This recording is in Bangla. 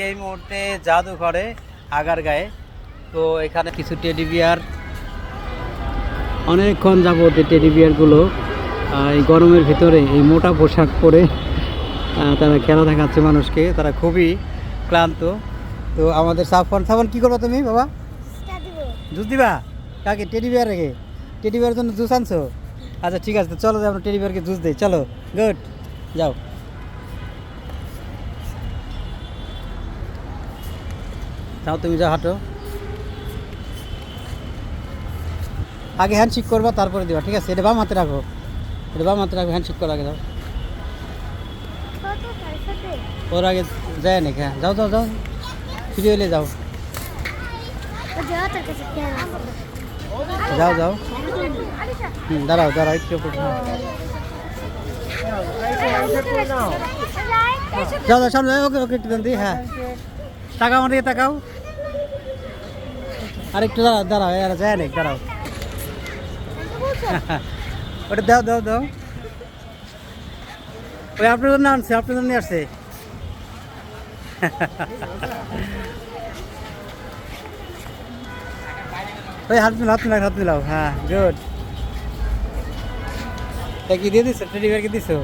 এই মুহূর্তে জাদুঘরে আগারগাঁয়ে। তো এখানে কিছু টেডি বিয়ার, অনেকক্ষণ যাবত এই টেডি বিয়ারগুলো এই গরমের ভিতরে এই মোটা পোশাক পরে তারা খেলা দেখাচ্ছে মানুষকে। তারা খুবই ক্লান্ত। তো আমাদের সাফন কি করবো তুমি বাবা? জুস দিবা কাকে? টেডি বিয়ার রেখে টেডি বিয়ারের জন্য জুস আনছো? আচ্ছা ঠিক আছে, তো চলো আমরা টেডি বিয়ারকে জুস দিই। চলো, গুড, যাও। যাও, তুমি যাও, হাঁটো। আগে হ্যান্ডশেক করবা, তারপরে দিবা, ঠিক আছে? এটা বাম হাতে রাখো, এটা বাম হাতে রাখো, হ্যান্ডশেক করার আগে দাও। ওর আগে যায় নাকি? হ্যাঁ, যাও যাও যাও, ফ্রি হলে যাও, যাও যাও। দাঁড়াও দাঁড়াও একটু, যাও যাও সামনে। ওকে ওকে, একটু দিই। হ্যাঁ, তাকাও, আমার দিকে তাকাও। আর একটু দাঁড়াও দাঁড়াও, এরা যায় নাকি? দাঁড়াও, ওটা দাও দাও দাও। ওই আপনার জন্য আনছে, আপনার জন্য আসছে। ওই হাত মিলাও, হাত মিলাও, হাত মিলাও। হ্যাঁ, গুড। তা কি দিয়ে দিছো? টেডি বিয়ারকে দিছো?